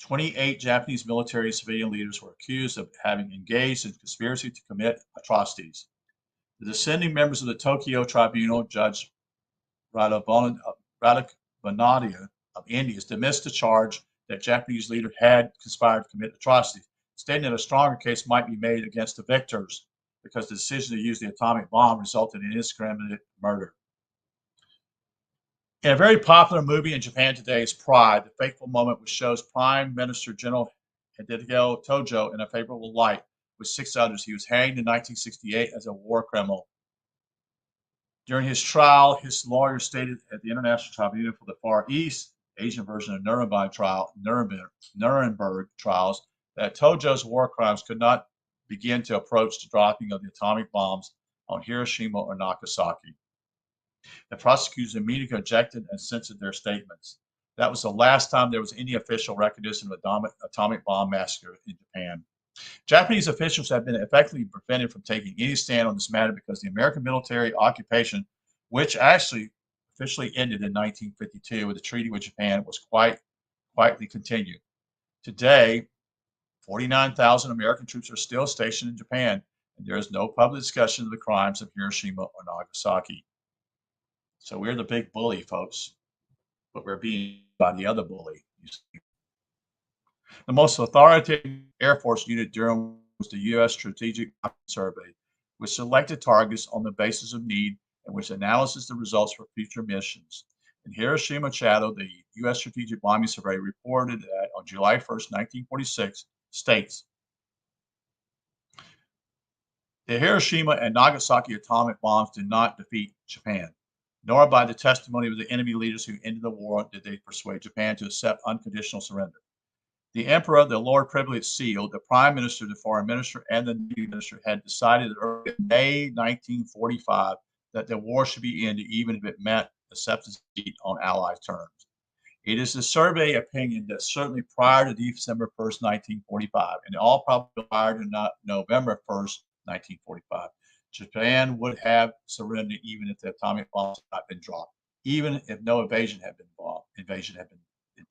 [SPEAKER 1] 28 Japanese military and civilian leaders were accused of having engaged in conspiracy to commit atrocities. The dissenting members of the Tokyo Tribunal, Judge Radhavanadia of India, dismissed the charge that Japanese leaders had conspired to commit atrocities, stating that a stronger case might be made against the victors because the decision to use the atomic bomb resulted in indiscriminate murder. In a very popular movie in Japan today is Pride, the fateful moment which shows Prime Minister General Hideo Tojo in a favorable light with 6 others. He was hanged in 1968 as a war criminal. During his trial, his lawyer stated at the International Tribunal for the Far East, Asian version of Nuremberg trials, that Tojo's war crimes could not begin to approach the dropping of the atomic bombs on Hiroshima or Nagasaki. The prosecutors immediately objected and censored their statements. That was the last time there was any official recognition of atomic bomb massacre in Japan. Japanese officials have been effectively prevented from taking any stand on this matter because the American military occupation, which actually officially ended in 1952 with a treaty with Japan, was quietly continued. Today, 49,000 American troops are still stationed in Japan, and there is no public discussion of the crimes of Hiroshima or Nagasaki. So we're the big bully, folks, but we're being by the other bully. The most authoritative Air Force unit during was the U.S. Strategic Survey, which selected targets on the basis of need and which analyzes the results for future missions. In Hiroshima Shadow, the U.S. Strategic Bombing Survey reported that on July 1st, 1946, states the Hiroshima and Nagasaki atomic bombs did not defeat Japan, nor by the testimony of the enemy leaders who ended the war did they persuade Japan to accept unconditional surrender. The Emperor, the Lord Privileged Seal, the Prime Minister, the Foreign Minister, and the Navy Minister had decided early in May 1945 that the war should be ended even if it meant acceptance on Allied terms. It is the survey opinion that certainly prior to December 1st, 1945, and all probably prior to November 1st, 1945, Japan would have surrendered even if the atomic bombs had not been dropped, even if no invasion had been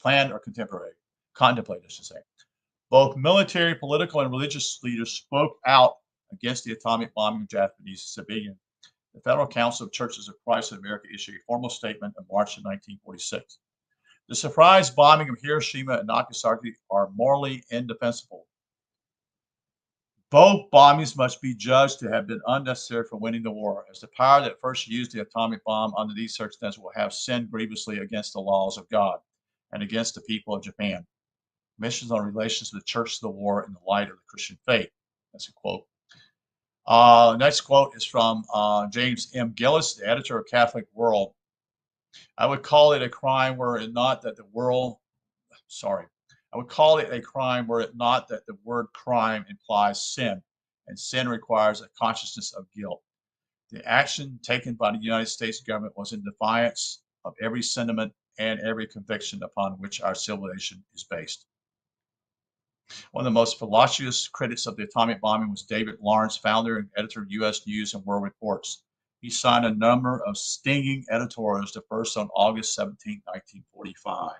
[SPEAKER 1] planned or contemplated, I should say. Both military, political, and religious leaders spoke out against the atomic bombing of Japanese civilians. The Federal Council of Churches of Christ in America issued a formal statement in March of 1946. The surprise bombing of Hiroshima and Nagasaki are morally indefensible. Both bombings must be judged to have been unnecessary for winning the war, as the power that first used the atomic bomb under these circumstances will have sinned grievously against the laws of God and against the people of Japan. Missions on relations to the church of the war in the light of the Christian faith. That's a quote. Next quote is from James M. Gillis, the editor of Catholic World. I would call it a crime were it not that the word crime implies sin, and sin requires a consciousness of guilt. The action taken by the United States government was in defiance of every sentiment and every conviction upon which our civilization is based. One of the most ferocious critics of the atomic bombing was David Lawrence, founder and editor of U.S. News and World Reports. He signed a number of stinging editorials, the first on August 17, 1945.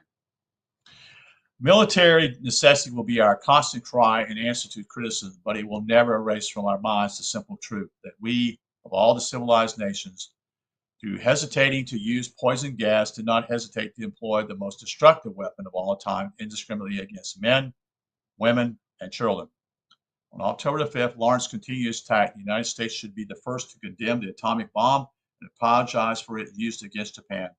[SPEAKER 1] Military necessity will be our constant cry and answer to criticism, but it will never erase from our minds the simple truth that we, of all the civilized nations, through hesitating to use poison gas, did not hesitate to employ the most destructive weapon of all time indiscriminately against men, women, and children. On October the 5th, Lawrence continued his attack. The United States should be the first to condemn the atomic bomb and apologize for it used against Japan.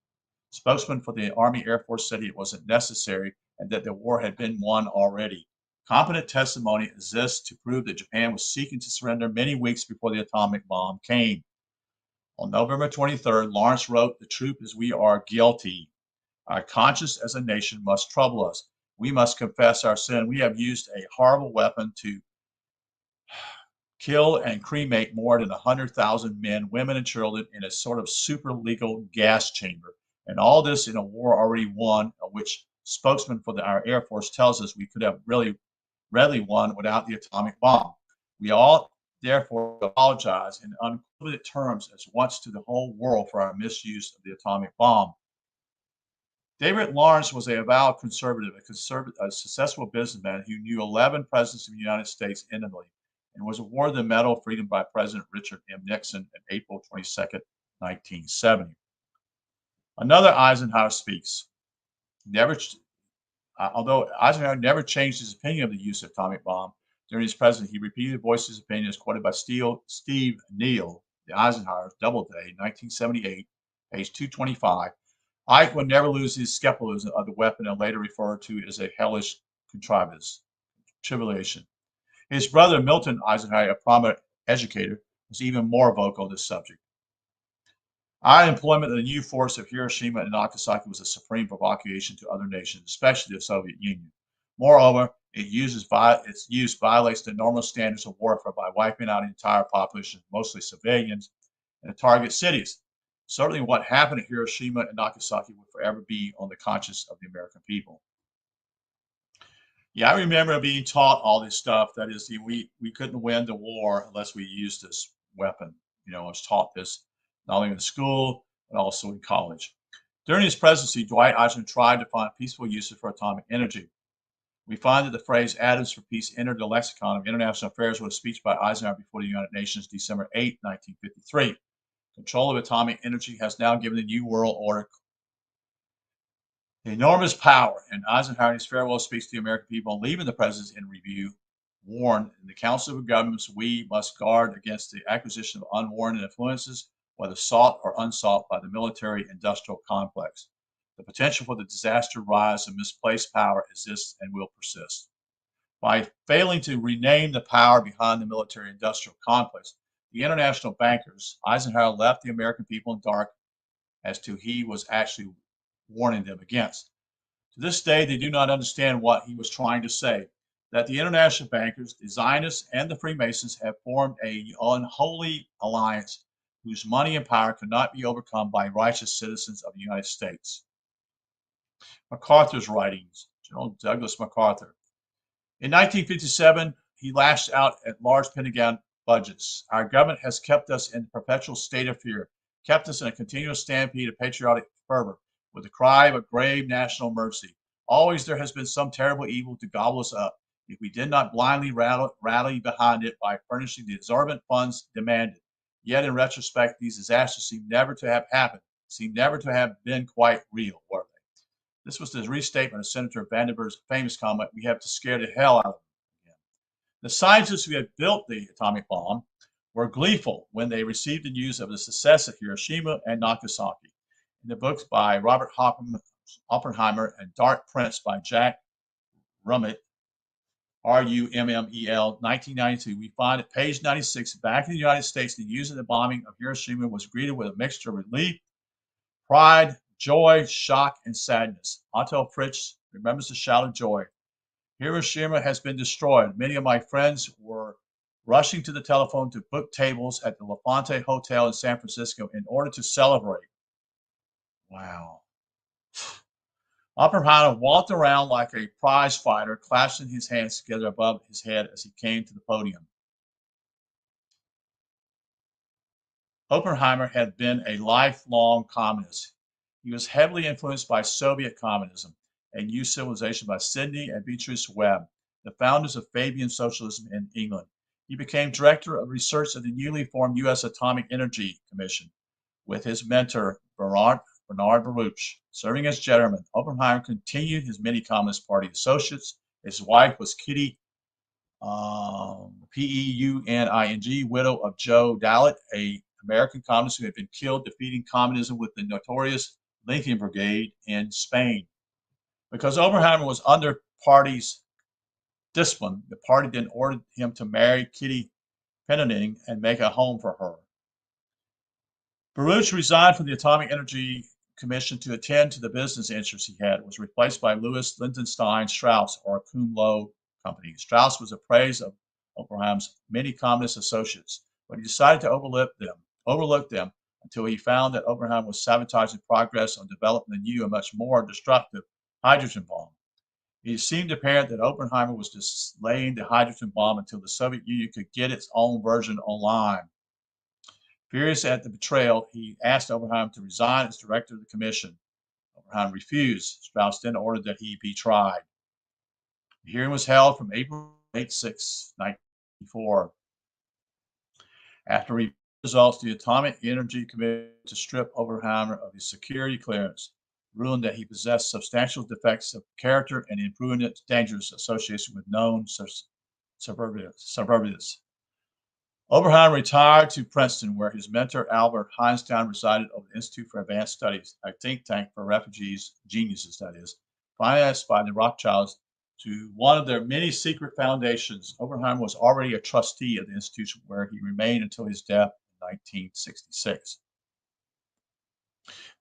[SPEAKER 1] Spokesman for the Army Air Force said it wasn't necessary and that the war had been won already. Competent testimony exists to prove that Japan was seeking to surrender many weeks before the atomic bomb came. On November 23rd, Lawrence wrote, "The truth is we are guilty. Our conscience as a nation must trouble us. We must confess our sin. We have used a horrible weapon to kill and cremate more than 100,000 men, women, and children in a sort of super legal gas chamber. And all this in a war already won, of which spokesman for our Air Force tells us we could have really readily won without the atomic bomb. We all therefore apologize in unequivocal terms as once to the whole world for our misuse of the atomic bomb." David Lawrence was a avowed conservative, a successful businessman who knew 11 presidents of the United States intimately and was awarded the Medal of Freedom by President Richard M. Nixon on April 22nd, 1970. Another Eisenhower speaks. Although Eisenhower never changed his opinion of the use of atomic bomb during his presidency, he repeatedly voiced his opinion as quoted by Steve Neal, the Eisenhower's Doubleday, 1978, page 225. Ike would never lose his skepticism of the weapon and later referred to it as a hellish contrivance, tribulation. His brother Milton Eisenhower, a prominent educator, was even more vocal on this subject. Our employment of the new force of Hiroshima and Nagasaki was a supreme provocation to other nations, especially the Soviet Union. Moreover, its use violates the normal standards of warfare by wiping out the entire population, mostly civilians, in the target cities. Certainly, what happened at Hiroshima and Nagasaki will forever be on the conscience of the American people. Yeah, I remember being taught all this stuff. That is, we couldn't win the war unless we used this weapon. I was taught this not only in school but also in college. During his presidency, Dwight Eisenhower tried to find peaceful uses for atomic energy. We find that the phrase "atoms for peace" entered the lexicon of international affairs with a speech by Eisenhower before the United Nations, December 8, 1953. Control of atomic energy has now given the New World Order enormous power, and Eisenhower, in his farewell speech to the American people on leaving the presidency in review, warned in the Council of Governments we must guard against the acquisition of unwarranted influences, whether sought or unsought by the military industrial complex. The potential for the disaster rise of misplaced power exists and will persist. By failing to rename the power behind the military industrial complex, the international bankers, Eisenhower left the American people in dark as to he was actually warning them against. To this day, they do not understand what he was trying to say, that the international bankers, the Zionists, and the Freemasons have formed an unholy alliance whose money and power cannot be overcome by righteous citizens of the United States. MacArthur's writings, General Douglas MacArthur. In 1957, he lashed out at large Pentagon budgets. Our government has kept us in a perpetual state of fear, kept us in a continuous stampede of patriotic fervor, with the cry of a grave national emergency. Always there has been some terrible evil to gobble us up if we did not blindly rally behind it by furnishing the exorbitant funds demanded. Yet in retrospect, these disasters seem never to have happened, seem never to have been quite real, were they? This was the restatement of Senator Vandenberg's famous comment, "We have to scare the hell out of them." Again. The scientists who had built the atomic bomb were gleeful when they received the news of the success at Hiroshima and Nagasaki. In the books by Robert Oppenheimer and Dark Prince by Jack Rummel, Rummel, 1992, we find at page 96, back in the United States, the news of the bombing of Hiroshima was greeted with a mixture of relief, pride, joy, shock, and sadness. Otto Fritz remembers the shout of joy. Hiroshima has been destroyed. Many of my friends were rushing to the telephone to book tables at the Lafayette Hotel in San Francisco in order to celebrate. Wow. Oppenheimer walked around like a prize fighter, clasping his hands together above his head as he came to the podium. Oppenheimer had been a lifelong communist. He was heavily influenced by Soviet communism and New Civilization by Sidney and Beatrice Webb, the founders of Fabian Socialism in England. He became director of research at the newly formed U.S. Atomic Energy Commission with his mentor, Bernard Baruch. Serving as chairman, Oppenheimer continued his many Communist Party associates. His wife was Kitty Peuning, widow of Joe Dallatt, a American communist who had been killed defeating communism with the notorious Lincoln Brigade in Spain. Because Oppenheimer was under party's discipline, the party then ordered him to marry Kitty Peuning and make a home for her. Baruch resigned from the Atomic Energy Commission to attend to the business interests he had, was replaced by Louis Lichtenstein Strauss, or a cum laude company. Strauss was appraised of Oppenheimer's many communist associates, but he decided to overlook them until he found that Oppenheimer was sabotaging progress on developing a new and much more destructive hydrogen bomb. It seemed apparent that Oppenheimer was just laying the hydrogen bomb until the Soviet Union could get its own version online. Furious at the betrayal, he asked Oppenheimer to resign as director of the commission. Oppenheimer refused. Strauss then ordered that he be tried. The hearing was held from April 6, 1994. After results, the Atomic Energy Commission to strip Oppenheimer of his security clearance. ruling that he possessed substantial defects of character and imprudent dangers associated with known suburbanites. Oberheim retired to Princeton, where his mentor Albert Einstein resided over the Institute for Advanced Studies, a think tank for refugees, geniuses, that is, financed by the Rothschilds to one of their many secret foundations. Oberheim was already a trustee of the institution, where he remained until his death in 1966.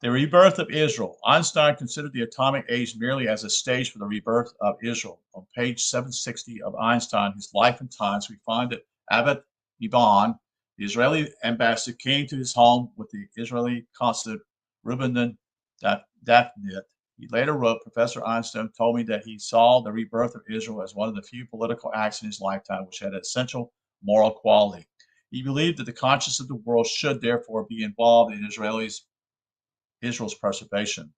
[SPEAKER 1] The rebirth of Israel. Einstein considered the atomic age merely as a stage for the rebirth of Israel. On page 760 of Einstein, His Life and Times, we find that Abbot Iban, the Israeli ambassador, came to his home with the Israeli consul Reuben Dafnit. He later wrote, Professor Einstein told me that he saw the rebirth of Israel as one of the few political acts in his lifetime which had an essential moral quality. He believed that the conscience of the world should therefore be involved in Israel's preservation.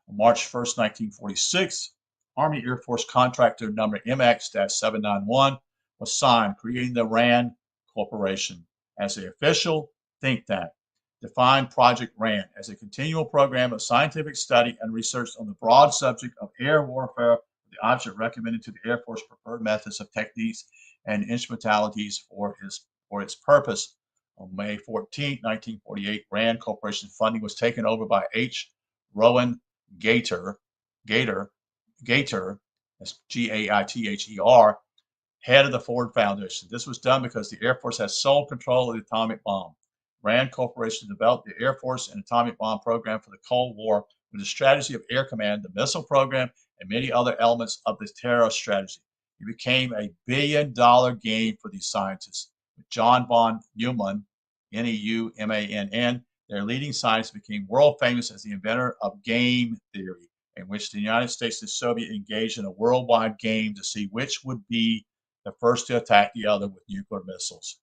[SPEAKER 1] On March 1st, 1946, Army Air Force contractor number MX-791 was signed, creating the RAND Corporation as the official think tank. Defined Project RAND as a continual program of scientific study and research on the broad subject of air warfare, with the object recommended to the Air Force preferred methods of techniques and instrumentalities for its purpose. On May 14, 1948, RAND Corporation funding was taken over by H. Rowan Gaither, that's Gaither, head of the Ford Foundation. This was done because the Air Force has sole control of the atomic bomb. RAND Corporation developed the Air Force and atomic bomb program for the Cold War with the strategy of air command, the missile program, and many other elements of the terror strategy. It became a billion-dollar game for these scientists. With John von Neumann, Neumann, their leading scientist, became world famous as the inventor of game theory, in which the United States and Soviet engaged in a worldwide game to see which would be the first to attack the other with nuclear missiles.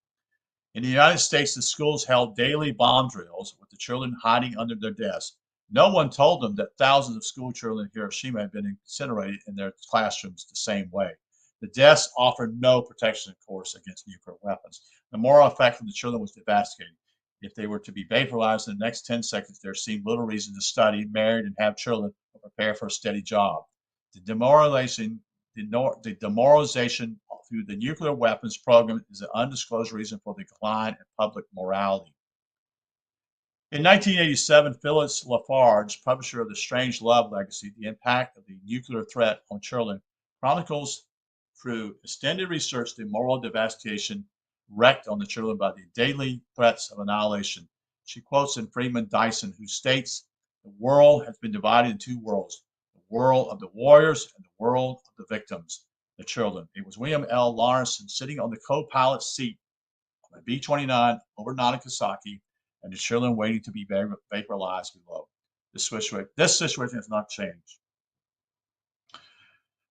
[SPEAKER 1] In the United States, the schools held daily bomb drills with the children hiding under their desks. No one told them that thousands of school children in Hiroshima had been incinerated in their classrooms the same way. The desks offered no protection, of course, against nuclear weapons. The moral effect on the children was devastating. If they were to be vaporized in the next 10 seconds, there seemed little reason to study, marry, and have children, or prepare for a steady job. The demoralization through the nuclear weapons program is an undisclosed reason for the decline in public morality. In 1987, Phyllis Lafarge, publisher of The Strange Love Legacy, The Impact of the Nuclear Threat on Children, chronicles through extended research the moral devastation wreaked on the children by the daily threats of annihilation. She quotes in Freeman Dyson, who states, the world has been divided in two worlds, the world of the warriors and the world of the victims, the children. It was William L. Lawrenson sitting on the co-pilot seat of a B-29 over Nagasaki, and the children waiting to be vaporized below. This situation has not changed.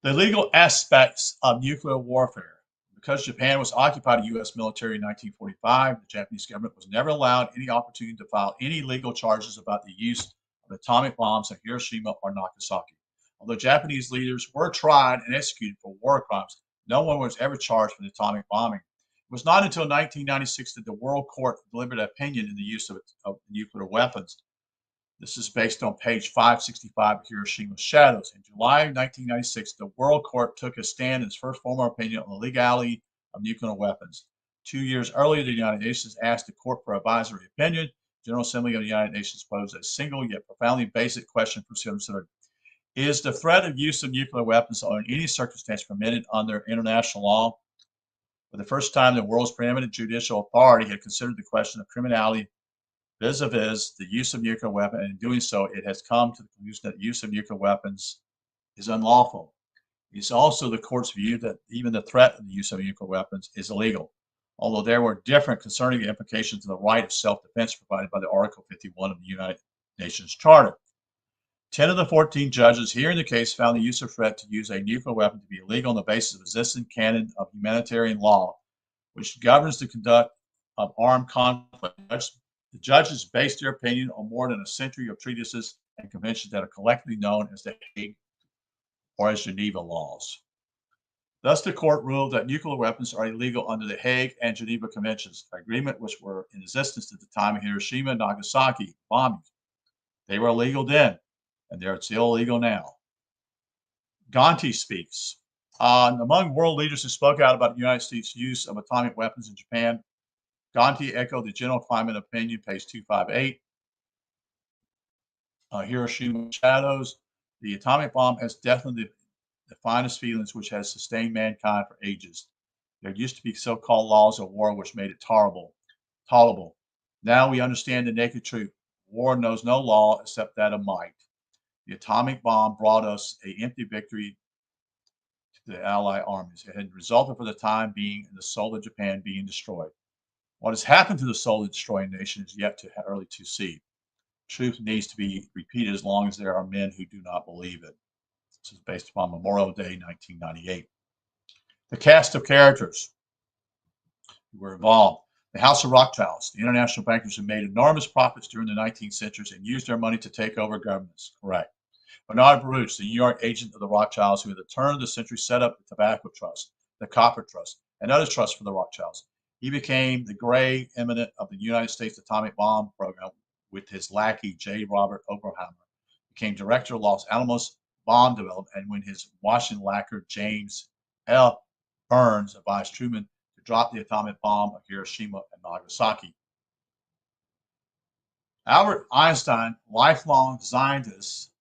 [SPEAKER 1] The legal aspects of nuclear warfare. Because Japan was occupied by the U.S. military in 1945, the Japanese government was never allowed any opportunity to file any legal charges about the use of atomic bombs at Hiroshima or Nagasaki. Although Japanese leaders were tried and executed for war crimes, no one was ever charged for the atomic bombing. It was not until 1996 that the World Court delivered an opinion in the use of nuclear weapons. This is based on page 565 of Hiroshima's Shadows. In July 1996, the World Court took a stand in its first formal opinion on the legality of nuclear weapons. 2 years earlier, the United Nations asked the court for advisory opinion. The General Assembly of the United Nations posed a single yet profoundly basic question for consideration. Is the threat of use of nuclear weapons under any circumstance permitted under international law? For the first time, the world's preeminent judicial authority had considered the question of criminality vis-a-vis the use of nuclear weapons, and in doing so, it has come to the conclusion that the use of nuclear weapons is unlawful. It is also the court's view that even the threat of the use of nuclear weapons is illegal, although there were different concerning the implications of the right of self-defense provided by the Article 51 of the United Nations Charter. 10 of the 14 judges hearing the case found the use of threat to use a nuclear weapon to be illegal on the basis of existing canon of humanitarian law, which governs the conduct of armed conflict. The judges based their opinion on more than a century of treatises and conventions that are collectively known as the Hague or as Geneva laws. Thus, the court ruled that nuclear weapons are illegal under the Hague and Geneva Conventions, agreement which were in existence at the time of Hiroshima and Nagasaki bombings. They were illegal then. and there it's illegal now. Gandhi speaks. Among world leaders who spoke out about the United States' use of atomic weapons in Japan, Gandhi echoed the general climate opinion, page 258. Hiroshima shadows. The atomic bomb has definitely the finest feelings which has sustained mankind for ages. There used to be so-called laws of war which made it tolerable. Now we understand the naked truth. War knows no law except that of might. The atomic bomb brought us an empty victory to the Allied armies. It had resulted for the time being in the soul of Japan being destroyed. What has happened to the soul of the destroying nation is yet to early to see. Truth needs to be repeated as long as there are men who do not believe it. This is based upon Memorial Day, 1998. The cast of characters who were involved. The House of Rothschilds, the international bankers who made enormous profits during the 19th century and used their money to take over governments. Correct. Bernard Baruch, the New York agent of the Rothschilds, who at the turn of the century set up the Tobacco Trust, the Copper Trust, and other trusts for the Rothschilds. He became the gray eminent of the United States atomic bomb program with his lackey, J. Robert Oppenheimer, became director of Los Alamos bomb development, and when his Washington lacquer, James L. Burns, advised Truman to drop the atomic bomb of Hiroshima and Nagasaki. Albert Einstein, lifelong scientist,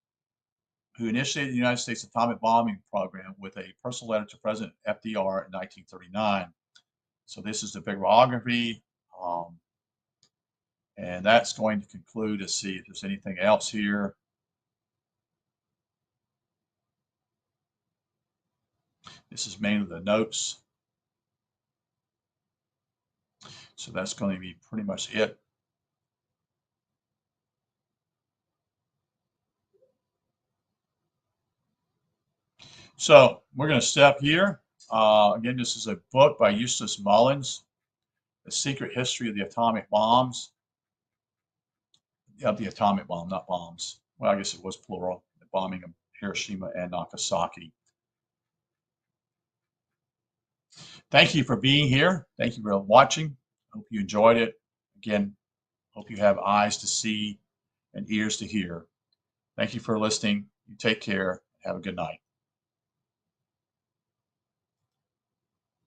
[SPEAKER 1] who initiated the United States atomic bombing program with a personal letter to President FDR in 1939. So this is the bibliography, and that's going to conclude. Let's see if there's anything else here. This is mainly the notes. So that's going to be pretty much it. So we're going to stop here. Again, this is a book by Eustace Mullins, The Secret History of the Atomic Bombs. Of the atomic bomb, not bombs. Well, I guess it was plural, the bombing of Hiroshima and Nagasaki. Thank you for being here. Thank you for watching. Hope you enjoyed it. Again, hope you have eyes to see and ears to hear. Thank you for listening. You take care. Have a good night.